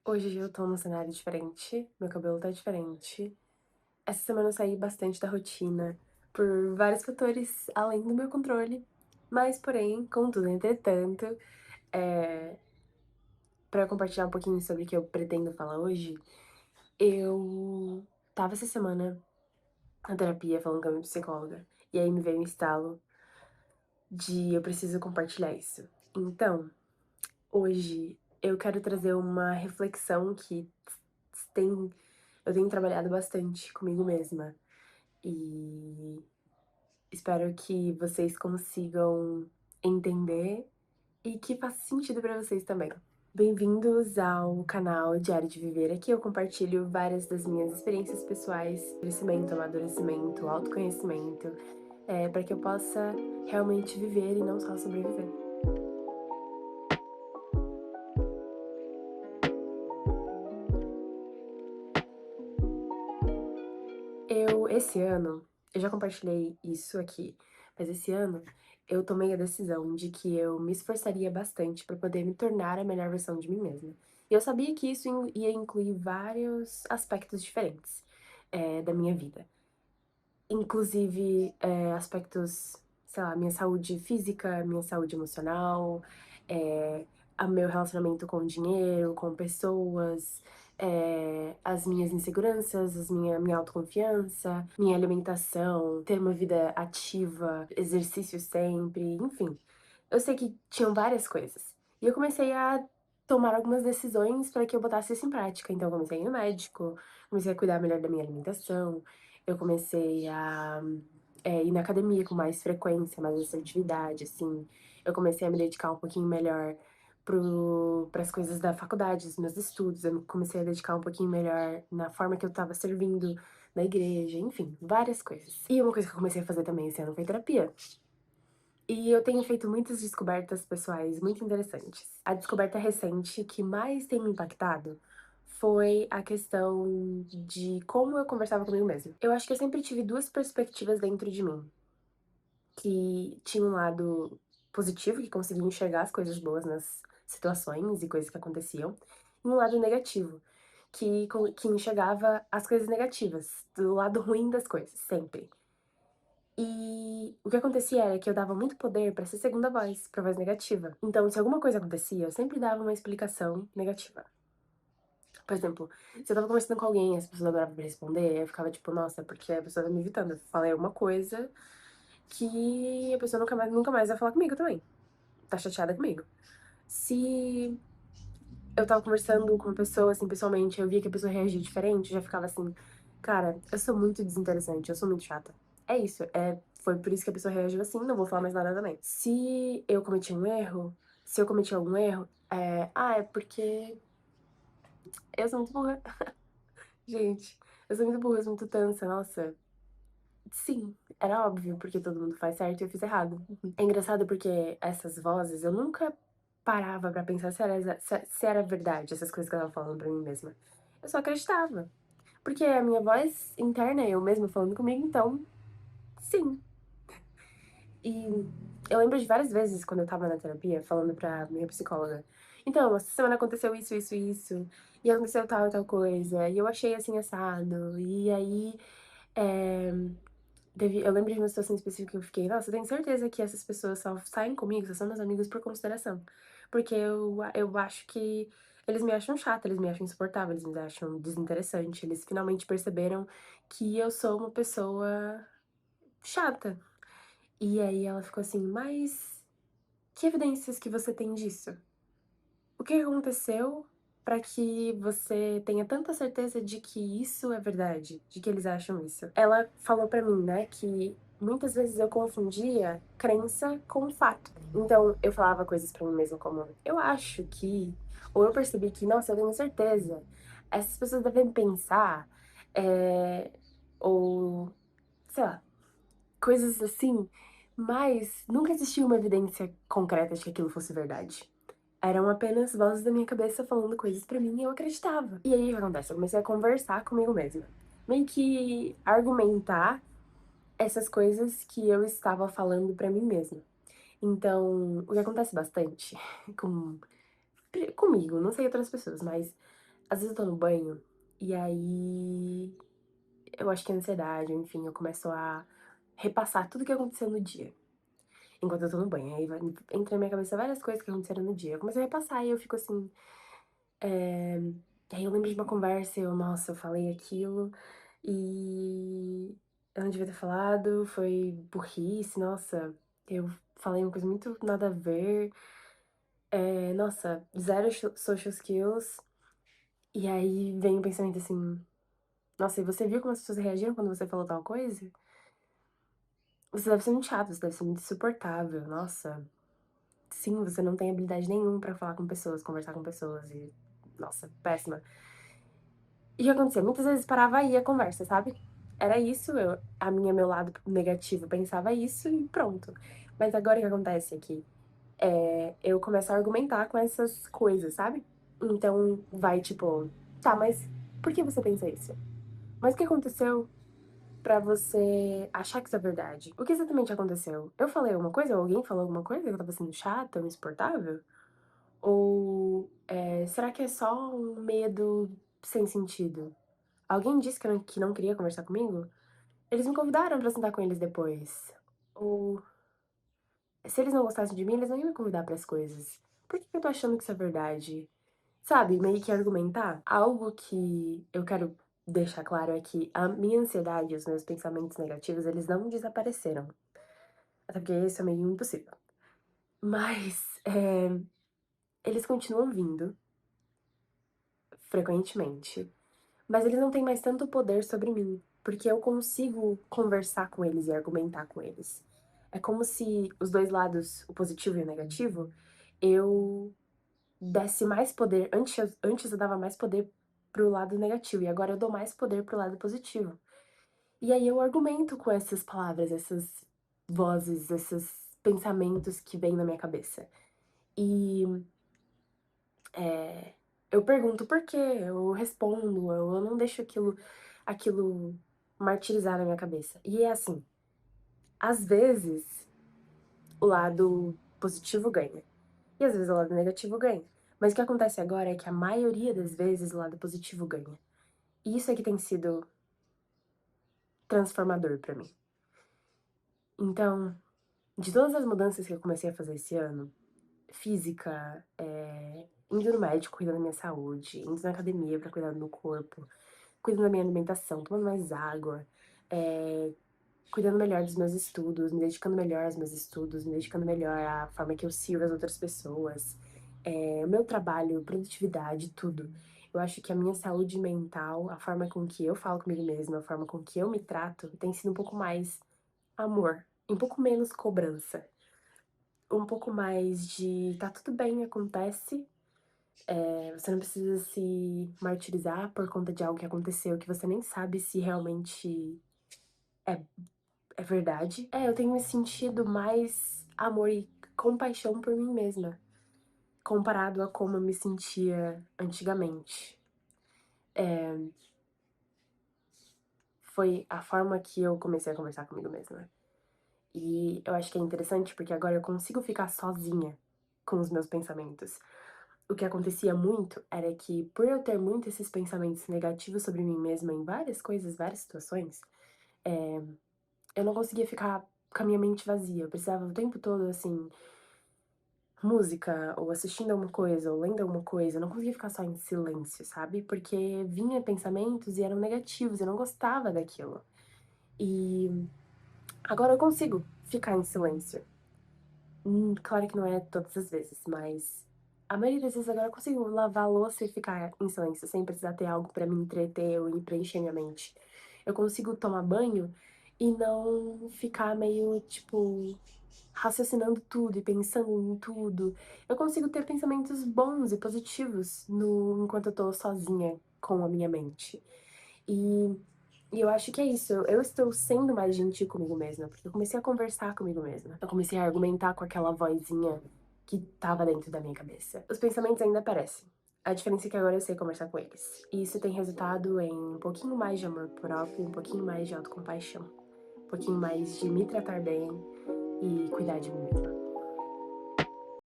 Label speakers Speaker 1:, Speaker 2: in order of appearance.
Speaker 1: Hoje eu tô num cenário diferente, meu cabelo tá diferente. Essa semana eu saí bastante da rotina por vários fatores além do meu controle, mas porém, contudo, entretanto, eh, pra eu compartilhar um pouquinho sobre o que eu pretendo falar hoje, eu estava essa semana na terapia falando com a minha psicóloga, e aí me veio um estalo de eu preciso compartilhar isso. Então, hoje eu quero trazer uma reflexão que tem eu tenho trabalhado bastante comigo mesma e espero que vocês consigam entender e que faça sentido pra vocês também. Bem-vindos ao canal Diário de Viver. Aqui eu compartilho várias das minhas experiências pessoais, crescimento, amadurecimento, autoconhecimento, para que eu possa realmente viver e não só sobreviver. Esse ano, eu já compartilhei isso aqui, mas esse ano eu tomei a decisão de que eu me esforçaria bastante para poder me tornar a melhor versão de mim mesma. E eu sabia que isso ia incluir vários aspectos diferentes, da minha vida. Inclusive, aspectos, sei lá, minha saúde física, minha saúde emocional, a meu relacionamento com o dinheiro, com pessoas, as minhas inseguranças, minha autoconfiança, minha alimentação, ter uma vida ativa, exercício sempre, enfim. Eu sei que tinham várias coisas. E eu comecei a tomar algumas decisões para que eu botasse isso em prática. Então eu comecei a ir no médico, comecei a cuidar melhor da minha alimentação, eu comecei a, ir na academia com mais frequência, mais assertividade, assim. Eu comecei a me dedicar um pouquinho melhor para as coisas da faculdade, dos meus estudos. Eu comecei a dedicar um pouquinho melhor na forma que eu estava servindo na igreja, enfim, várias coisas. E uma coisa que eu comecei a fazer também esse ano foi terapia. E eu tenho feito muitas descobertas pessoais muito interessantes. A descoberta recente que mais tem me impactado foi a questão de como eu conversava comigo mesma. Eu acho que eu sempre tive duas perspectivas dentro de mim, que tinha um lado positivo, que conseguia enxergar as coisas boas nas situações e coisas que aconteciam, e um lado negativo, que enxergava as coisas negativas, do lado ruim das coisas, sempre. E o que acontecia era que eu dava muito poder pra ser segunda voz, pra voz negativa. Então, se alguma coisa acontecia, eu sempre dava uma explicação negativa. Por exemplo, se eu estava conversando com alguém e essa pessoa demorava pra responder, eu ficava tipo, nossa, porque a pessoa tá me evitando. Eu falei alguma coisa que a pessoa nunca mais vai falar comigo também. Tá chateada comigo. Se eu estava conversando com uma pessoa, assim, pessoalmente, eu via que a pessoa reagia diferente, eu já ficava assim, cara, eu sou muito desinteressante, eu sou muito chata. É isso, foi por isso que a pessoa reagiu assim, não vou falar mais nada também. Se eu cometi um erro, se eu cometi algum erro, é porque eu sou muito burra. Gente, eu sou muito burra, eu sou muito tansa, nossa. Sim, era óbvio, porque todo mundo faz certo e eu fiz errado. É engraçado porque essas vozes, eu nunca parava pra pensar se era verdade, essas coisas que eu estava falando pra mim mesma. Eu só acreditava. Porque a minha voz interna é eu mesma falando comigo, então, sim. E eu lembro de várias vezes quando eu estava na terapia, falando pra minha psicóloga: "Então, essa semana aconteceu isso, isso, isso, e aconteceu tal e tal coisa, e eu achei assim assado, e aí, eh, eu lembro de uma situação específica que eu fiquei: "Nossa, eu tenho certeza que essas pessoas só saem comigo, só são meus amigos por consideração, porque eu acho que eles me acham chata, eles me acham insuportável, eles me acham desinteressante, eles finalmente perceberam que eu sou uma pessoa chata". E aí ela ficou assim: "Mas que evidências que você tem disso? O que aconteceu pra que você tenha tanta certeza de que isso é verdade, de que eles acham isso?". Ela falou pra mim, né, que muitas vezes eu confundia crença com fato. Então eu falava coisas pra mim mesma como: "Eu acho que", ou eu percebi que: "Nossa, eu tenho certeza, essas pessoas devem pensar", eh, ou sei lá, coisas assim, mas nunca existiu uma evidência concreta de que aquilo fosse verdade. Eram apenas vozes da minha cabeça falando coisas pra mim e eu acreditava. E aí o que acontece? Eu comecei a conversar comigo mesma. Meio que argumentar essas coisas que eu estava falando pra mim mesma. Então, o que acontece bastante com comigo, não sei outras pessoas, mas Às vezes eu tô no banho, e aí eu acho que é ansiedade, enfim, eu começo a repassar tudo que aconteceu no dia, enquanto eu tô no banho. Aí entra na minha cabeça várias coisas que aconteceram no dia. Eu começo a repassar e eu fico assim, eh, aí eu lembro de uma conversa e eu: "Nossa, eu falei aquilo e eu não devia ter falado, foi burrice, nossa, eu falei uma coisa muito nada a ver, nossa, zero social skills". E aí vem o pensamento assim: "Nossa, e você viu como as pessoas reagiram quando você falou tal coisa? Você deve ser muito chato, você deve ser muito insuportável, nossa, sim, você não tem habilidade nenhuma pra falar com pessoas, conversar com pessoas e nossa, péssima". E o que acontecia? Muitas vezes parava aí a conversa, sabe. Era isso, meu lado negativo pensava isso e pronto. Mas agora o que acontece aqui, eu começo a argumentar com essas coisas, sabe. Então vai tipo: "Tá, mas por que você pensa isso? Mas o que aconteceu pra você achar que isso é verdade? O que exatamente aconteceu? Eu falei alguma coisa ou alguém falou alguma coisa que eu estava sendo chata ou insuportável? Ou, será que é só um medo sem sentido? Alguém disse que não queria conversar comigo? Eles me convidaram pra sentar com eles depois. Ou se eles não gostassem de mim, eles não iam me convidar para as coisas. Por que que eu tô achando que isso é verdade?". Sabe, meio que argumentar. Algo que eu quero deixar claro é que a minha ansiedade e os meus pensamentos negativos, eles não desapareceram. Até porque isso é meio impossível. Mas, eles continuam vindo frequentemente, mas eles não têm mais tanto poder sobre mim, porque eu consigo conversar com eles e argumentar com eles. É como se os 2 lados, o positivo e o negativo, eu desse mais poder. Antes eu dava mais poder para o lado negativo e agora eu dou mais poder para o lado positivo. E aí eu argumento com essas palavras, essas vozes, esses pensamentos que vêm na minha cabeça. E, eu pergunto por quê, eu respondo, eu não deixo aquilo martirizar na minha cabeça. E é assim, às vezes o lado positivo ganha, e às vezes o lado negativo ganha. Mas o que acontece agora é que a maioria das vezes o lado positivo ganha. E isso é que tem sido transformador pra mim. Então, de todas as mudanças que eu comecei a fazer esse ano, física, indo no médico, cuidando da minha saúde, indo na academia pra cuidar do meu corpo, cuidando da minha alimentação, tomando mais água, eh, cuidando melhor dos meus estudos, me dedicando melhor aos meus estudos, me dedicando melhor à forma que eu sirvo as outras pessoas, o meu trabalho, produtividade, tudo. Eu acho que a minha saúde mental, a forma com que eu falo comigo mesma, a forma com que eu me trato, tem sido um pouco mais amor, um pouco menos cobrança, um pouco mais de tá tudo bem, acontece, você não precisa se martirizar por conta de algo que aconteceu que você nem sabe se realmente é é verdade. Eu tenho me sentido mais amor e compaixão por mim mesma, comparado a como eu me sentia antigamente. Foi a forma que eu comecei a conversar comigo mesma. E eu acho que é interessante, porque agora eu consigo ficar sozinha com os meus pensamentos. O que acontecia muito era que, por eu ter muito esses pensamentos negativos sobre mim mesma em várias coisas, várias situações, eu não conseguia ficar com a minha mente vazia. Eu precisava o tempo todo, assim, música, ou assistindo alguma coisa, ou lendo alguma coisa. Eu não conseguia ficar só em silêncio, sabe? Porque vinha pensamentos e eram negativos, eu não gostava daquilo. E agora eu consigo ficar em silêncio. Claro que não é todas as vezes, mas a maioria das vezes agora eu consigo lavar a louça e ficar em silêncio, sem precisar ter algo pra me entreter ou preencher minha mente. Eu consigo tomar banho e não ficar meio, tipo, raciocinando tudo e pensando em tudo. Eu consigo ter pensamentos bons e positivos no enquanto eu tô sozinha com a minha mente. E e eu acho que é isso, eu estou sendo mais gentil comigo mesma, porque eu comecei a conversar comigo mesma. Eu comecei a argumentar com aquela vozinha que estava dentro da minha cabeça. Os pensamentos ainda aparecem. A diferença é que agora eu sei conversar com eles. E isso tem resultado em um pouquinho mais de amor próprio, um pouquinho mais de autocompaixão, um pouquinho mais de me tratar bem e cuidar de mim mesma.